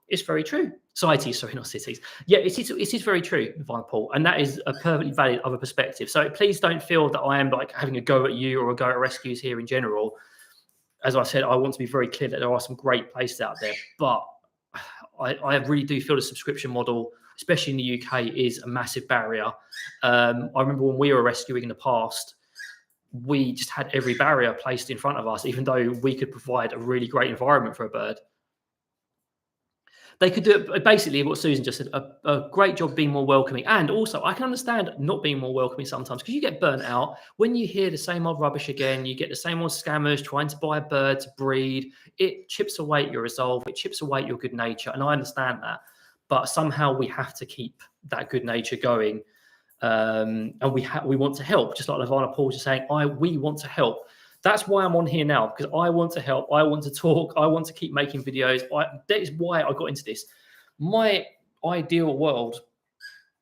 It's very true. Societies, sorry, not cities. Yeah, it is very true, Nirvana Paul, and that is a perfectly valid other perspective. So please don't feel that I am like having a go at you or a go at rescues here in general. As I said, I want to be very clear that there are some great places out there, but I really do feel the subscription model, especially in the UK, is a massive barrier. I remember when we were rescuing in the past, we just had every barrier placed in front of us, even though we could provide a really great environment for a bird. They could do it, basically what Susan just said, a great job being more welcoming. And also, I can understand not being more welcoming sometimes, because you get burnt out when you hear the same old rubbish again. You get the same old scammers trying to buy a bird to breed. It chips away at your resolve. It chips away at your good nature. And I understand that. But somehow we have to keep that good nature going. And we want to help, just like Lavana Paul was saying, we want to help. That's why I'm on here now, because I want to help. I want to talk. I want to keep making videos. That is why I got into this. My ideal world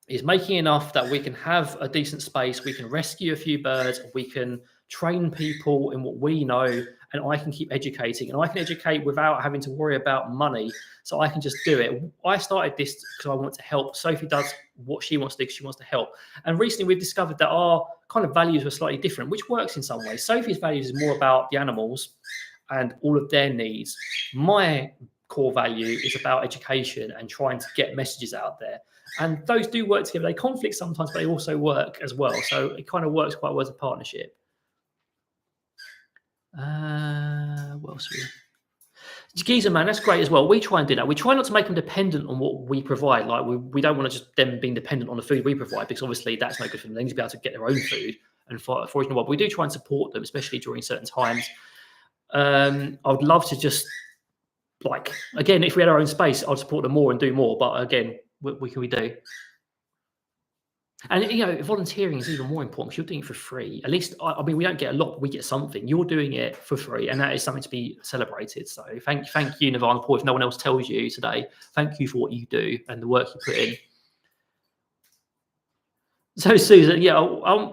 is making enough that we can have a decent space. We can rescue a few birds. We can train people in what we know, and I can keep educating. And I can educate without having to worry about money. So I can just do it. I started this because I want to help. Sophie does what she wants to do because she wants to help. And recently we've discovered that our kind of values were slightly different, which works in some ways. Sophie's values is more about the animals and all of their needs. My core value is about education and trying to get messages out there. And those do work together. They conflict sometimes, but they also work as well. So it kind of works quite well as a partnership. What else? Geezer, man, that's great as well. We try and do that. We try not to make them dependent on what we provide. Like we don't want to just them being dependent on the food we provide, because obviously that's no good for them. They need to be able to get their own food. and foraging the wild. But we do try and support them, especially during certain times. I would love to just, like, again, if we had our own space, I'd support them more and do more. But again, what can we do? And, you know, volunteering is even more important because you're doing it for free. At least, I mean, we don't get a lot, but we get something. You're doing it for free, and that is something to be celebrated. So thank you, Nirvana Paul. If no one else tells you today, thank you for what you do and the work you put in. So, Susan, yeah,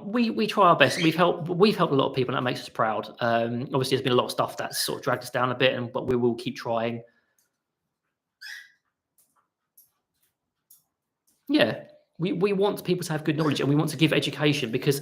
we try our best. We've helped a lot of people, and that makes us proud. Obviously, there's been a lot of stuff that's sort of dragged us down a bit, but we will keep trying. Yeah. We want people to have good knowledge, and we want to give education, because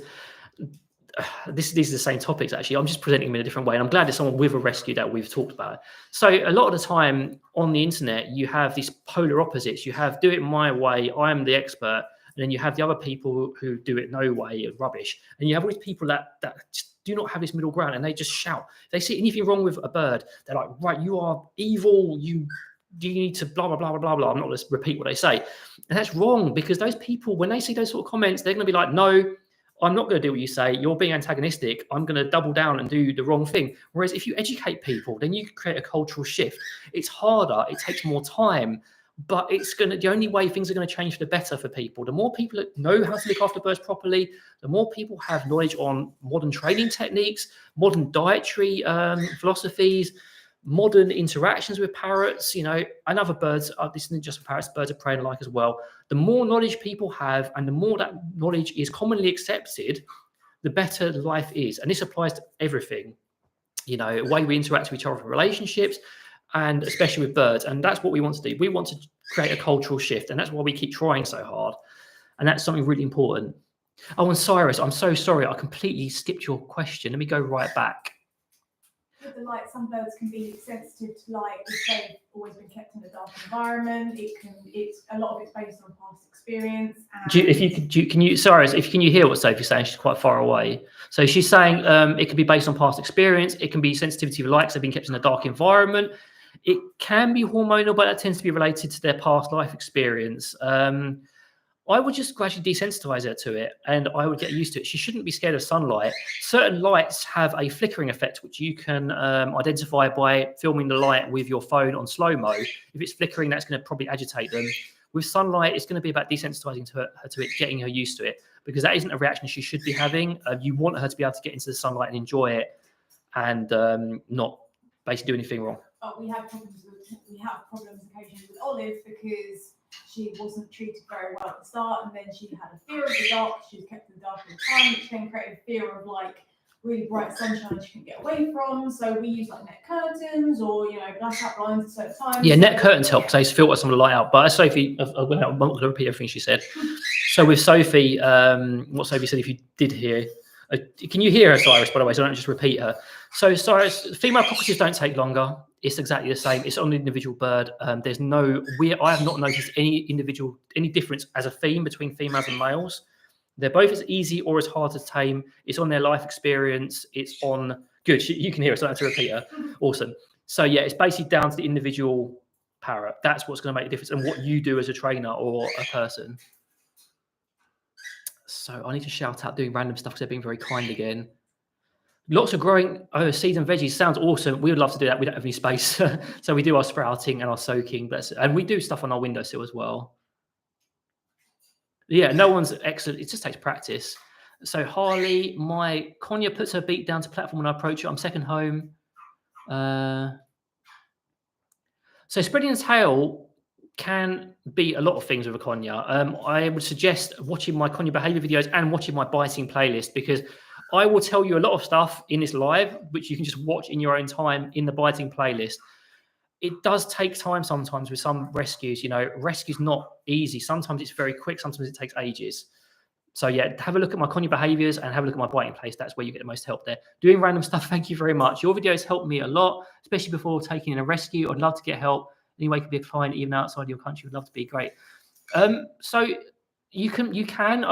these are the same topics, actually. I'm just presenting them in a different way, and I'm glad it's someone with a rescue that we've talked about. So a lot of the time on the internet, you have these polar opposites. You have do it my way, I'm the expert, and then you have the other people who do it no way, rubbish. And you have all these people that just do not have this middle ground, and they just shout. If they see anything wrong with a bird, they're like, right, you are evil, you need to blah, blah, blah, blah, blah. I'm not going to repeat what they say. And that's wrong, because those people, when they see those sort of comments, they're going to be like, no, I'm not going to do what you say. You're being antagonistic. I'm going to double down and do the wrong thing. Whereas if you educate people, then you create a cultural shift. It's harder. It takes more time. But it's the only way things are going to change for the better for people. The more people that know how to look after birds properly, the more people have knowledge on modern training techniques, modern dietary philosophies, modern interactions with parrots, you know, and other birds. This isn't just for parrots, birds of prey and alike as well. The more knowledge people have, and the more that knowledge is commonly accepted, the better life is. And this applies to everything, you know, the way we interact with each other in relationships, and especially with birds. And that's what we want to do. We want to create a cultural shift, and that's why we keep trying so hard. And that's something really important. Oh, and Cyrus, I'm so sorry, I completely skipped your question. Let me go right back. With the light, some birds can be sensitive to light if they've always been kept in a dark environment. It's a lot of it's based on past experience. And can you hear what Sophie's saying? She's quite far away. So she's saying it can be based on past experience. It can be sensitivity to light because they've been kept in a dark environment. It can be hormonal, but that tends to be related to their past life experience. I would just gradually desensitize her to it, and I would get used to it. She shouldn't be scared of sunlight. Certain lights have a flickering effect, which you can identify by filming the light with your phone on slow-mo. If it's flickering, that's going to probably agitate them. With sunlight, it's going to be about desensitizing her to it, getting her used to it, because that isn't a reaction she should be having. You want her to be able to get into the sunlight and enjoy it, and not basically do anything wrong. But we have problems occasionally with Olive, because she wasn't treated very well at the start, and then she had a fear of the dark. She was kept in the dark all the time, which then created a fear of like really bright sunshine she couldn't get away from. So we use like net curtains, or blackout blinds at certain times. Yeah, net curtains help because they filter some of the light out. But as Sophie, I'm not going to repeat everything she said. So with Sophie, what Sophie said, if you did hear, can you hear her, Cyrus? By the way, so don't just repeat her. So Cyrus, female cockatoos don't take longer. It's exactly the same. It's on the individual bird. I have not noticed any difference as a theme between females and males. They're both as easy or as hard to tame. It's on their life experience. It's on good. You can hear it, so I don't have to repeat her. Awesome. So yeah, it's basically down to the individual parrot. That's what's going to make a difference, and what you do as a trainer or a person. So I need to shout out doing random stuff because they're being very kind again. Lots of growing seeds and veggies sounds awesome. We would love to do that. We don't have any space. So we do our sprouting and our soaking. And we do stuff on our windowsill as well. Yeah, no one's excellent. It just takes practice. So Harley, my Konya puts her beak down to platform when I approach it. I'm second home. So spreading the tail can be a lot of things with a Konya. I would suggest watching my Konya behaviour videos and watching my biting playlist, because I will tell you a lot of stuff in this live, which you can just watch in your own time in the biting playlist. It does take time sometimes with some rescues. Rescue's not easy. Sometimes it's very quick. Sometimes it takes ages. So yeah, have a look at my Konya behaviours and have a look at my biting playlist. That's where you get the most help there. Doing random stuff, thank you very much. Your videos help me a lot, especially before taking in a rescue. I'd love to get help. Anyway, you could be a client even outside your country. Would love to be great. So you can.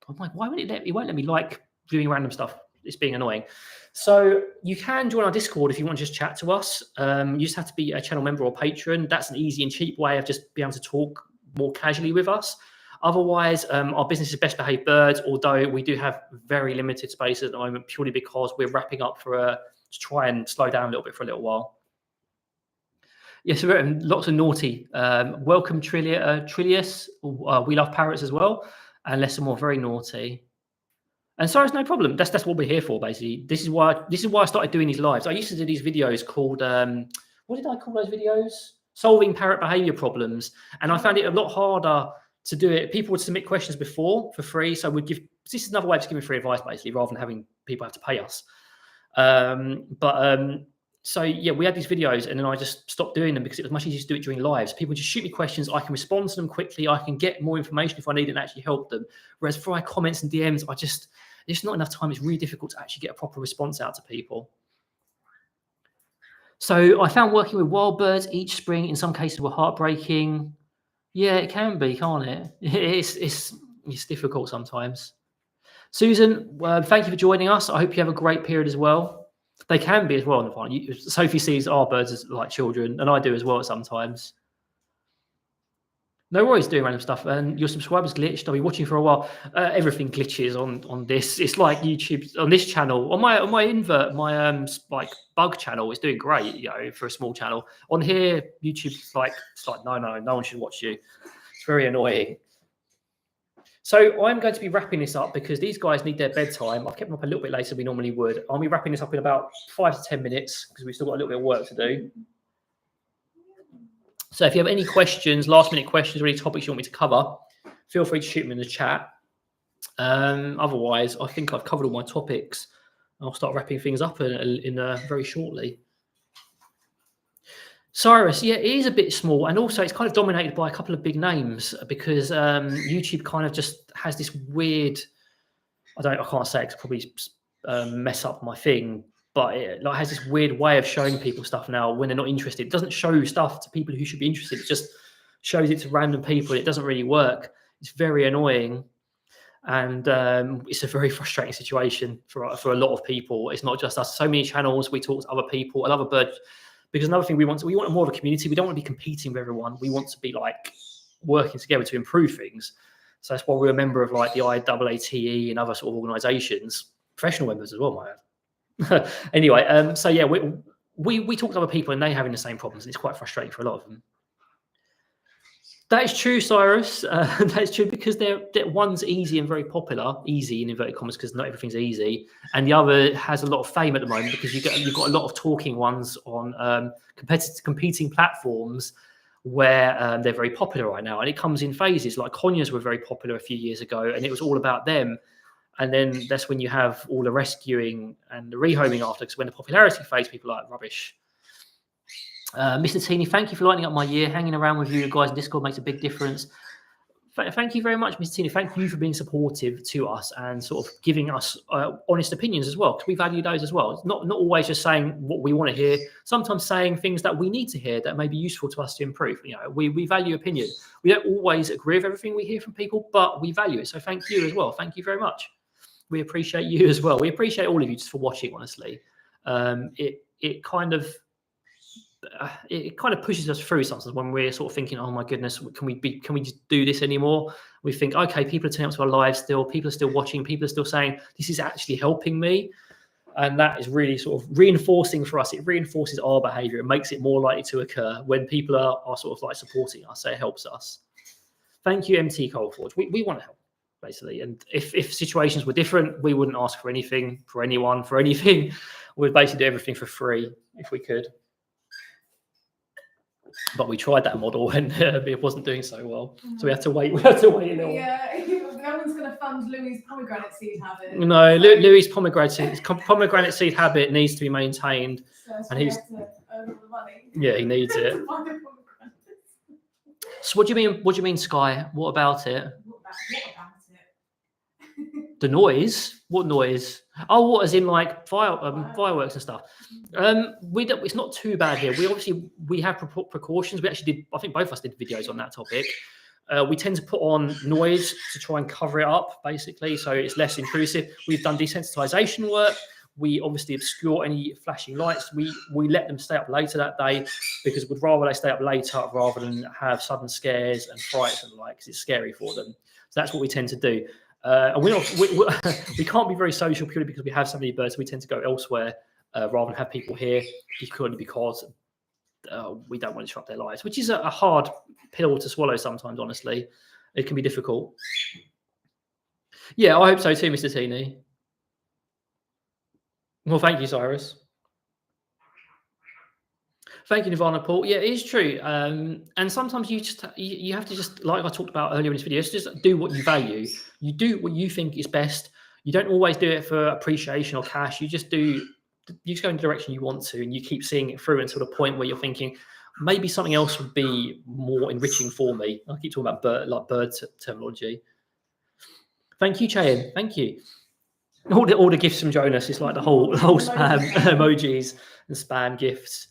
I'm like, why won't it won't let me like doing random stuff? It's being annoying. So you can join our Discord if you want to just chat to us. You just have to be a channel member or patron. That's an easy and cheap way of just being able to talk more casually with us. Otherwise, our business is Best Behaved Birds, although we do have very limited space at the moment, purely because we're wrapping up to try and slow down a little bit for a little while. Yes, lots of naughty. Welcome, Trillius. We love parrots as well, and less and more very naughty. And sorry, it's no problem. That's what we're here for, basically. This is why I started doing these lives. I used to do these videos called what did I call those videos? Solving parrot behaviour problems. And I found it a lot harder to do it. People would submit questions before for free, so we'd give. This is another way of just giving free advice, basically, rather than having people have to pay us. So yeah, we had these videos, and then I just stopped doing them because it was much easier to do it during lives. People just shoot me questions, I can respond to them quickly, I can get more information if I need it and actually help them. Whereas for my comments and DMs, there's not enough time. It's really difficult to actually get a proper response out to people. So I found working with wild birds each spring in some cases were heartbreaking. Yeah, it can be, can't it? It's difficult sometimes. Susan, thank you for joining us. I hope you have a great period as well. They can be as well. Sophie sees our birds as like children, and I do as well sometimes. No worries doing random stuff. And your subscribers glitched. I'll be watching for a while. Everything glitches on this. It's like YouTube on this channel. On my like bug channel, it's doing great. You know, for a small channel. On here, YouTube's like no one should watch you. It's very annoying. So I'm going to be wrapping this up because these guys need their bedtime. I've kept them up a little bit later than we normally would. I'll be wrapping this up in about 5 to 10 minutes because we've still got a little bit of work to do. So if you have any questions, last minute questions or any topics you want me to cover, feel free to shoot them in the chat. Otherwise, I think I've covered all my topics. I'll start wrapping things up in very shortly. Cyrus, yeah, it is a bit small, and also it's kind of dominated by a couple of big names because YouTube kind of just has this weird. I can't say it 'cause probably mess up my thing, but it like has this weird way of showing people stuff now when they're not interested. It doesn't show stuff to people who should be interested. It just shows it to random people. And it doesn't really work. It's very annoying, and it's a very frustrating situation for a lot of people. It's not just us. So many channels. We talk to other people, another bird. Because another thing we want more of a community. We don't want to be competing with everyone. We want to be like working together to improve things. So that's why we're a member of like the IAATE and other sort of organisations, professional members as well, might add. Anyway, so yeah, we talk to other people and they're having the same problems. It's quite frustrating for a lot of them. That is true, Cyrus. That's true because one's easy and very popular, easy in inverted commas because not everything's easy, and the other has a lot of fame at the moment because you've got a lot of talking ones on competing platforms where they're very popular right now, and it comes in phases. Like Conyers were very popular a few years ago, and it was all about them. And then that's when you have all the rescuing and the rehoming after, because when the popularity fades, people are like rubbish. Mr. Teeny, thank you for lighting up my year. Hanging around with you guys in Discord makes a big difference. Thank you very much, Mr. Teeny. Thank you for being supportive to us and sort of giving us honest opinions as well, because we value those as well. It's not always just saying what we want to hear. Sometimes saying things that we need to hear that may be useful to us to improve. You know, we value opinion. We don't always agree with everything we hear from people, but we value it. So thank you as well. Thank you very much. We appreciate you as well. We appreciate all of you just for watching. Honestly, it kind of pushes us through sometimes when we're sort of thinking, oh my goodness, can we just do this anymore? We think, okay, people are turning up to our lives still, people are still watching, people are still saying this is actually helping me, and that is really sort of reinforcing for us. It reinforces our behavior. It makes it more likely to occur when people are sort of like supporting us. So it helps us. Thank you, MT Coalforge. We want to help, basically, and if situations were different, we wouldn't ask for anything for anyone for anything. We'd basically do everything for free if we could. But we tried that model and it wasn't doing so well. So we had to wait. We had to wait a little. Yeah, no one's going to fund Louis' pomegranate seed habit. No, Louis' pomegranate seed habit needs to be maintained, and he's to earn all the money. Yeah, he needs it. So what do you mean? What do you mean, Sky? What about it? What about it? The noise? What noise? Oh, what, as in like fireworks and stuff? It's not too bad here. We have precautions. We actually did. I think both of us did videos on that topic. We tend to put on noise to try and cover it up, basically, so it's less intrusive. We've done desensitization work. we obviously obscure any flashing lights. We let them stay up later that day because we'd rather they stay up later rather than have sudden scares and frights and the like, because it's scary for them. So that's what we tend to do. And we can't be very social purely because we have so many birds. So we tend to go elsewhere rather than have people here, because we don't want to disrupt their lives, which is a hard pill to swallow sometimes, honestly. It can be difficult. Yeah, I hope so too, Mr. Teeny. Well, thank you, Cyrus. Thank you, Nirvana Paul. Yeah, it is true. And sometimes you have to just, like I talked about earlier in this video, just do what you value. You do what you think is best. You don't always do it for appreciation or cash. You just go in the direction you want to, and you keep seeing it through until the point where you're thinking, maybe something else would be more enriching for me. I keep talking about bird terminology. Thank you, Chayan. Thank you. All the gifts from Jonas. It's like the whole spam emojis and spam gifts.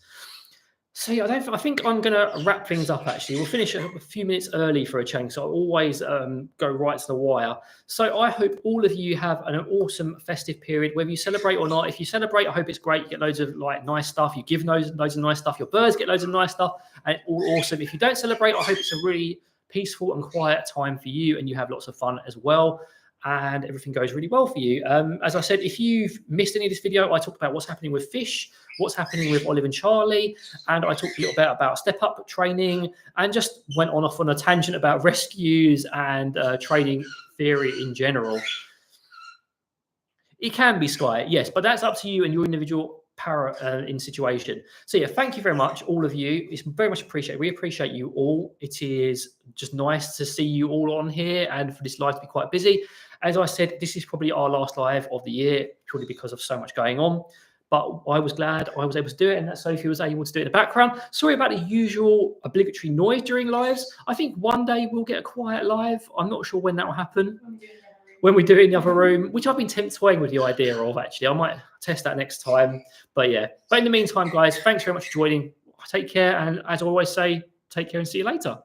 So yeah, I think I'm going to wrap things up, actually. We'll finish a few minutes early for a change, so I always go right to the wire. So I hope all of you have an awesome festive period, whether you celebrate or not. If you celebrate, I hope it's great. You get loads of nice stuff. You give loads of nice stuff. Your birds get loads of nice stuff. And it's all awesome. If you don't celebrate, I hope it's a really peaceful and quiet time for you, and you have lots of fun as well, and everything goes really well for you. As I said, if you've missed any of this video, I talked about what's happening with fish, what's happening with Olive and Charlie, and I talked a little bit about step-up training, and just went off on a tangent about rescues and training theory in general. It can be Sky, yes, but that's up to you and your individual parrot in situation. So yeah, thank you very much, all of you. It's very much appreciated. We appreciate you all. It is just nice to see you all on here and for this live to be quite busy. As I said, this is probably our last live of the year, purely because of so much going on. But I was glad I was able to do it, and that Sophie was able to do it in the background. Sorry about the usual obligatory noise during lives. I think one day we'll get a quiet live. I'm not sure when that will happen. When we do it in the other room, which I've been toying with the idea of, actually. I might test that next time. But yeah. But in the meantime, guys, thanks very much for joining. Take care. And as I always say, take care and see you later.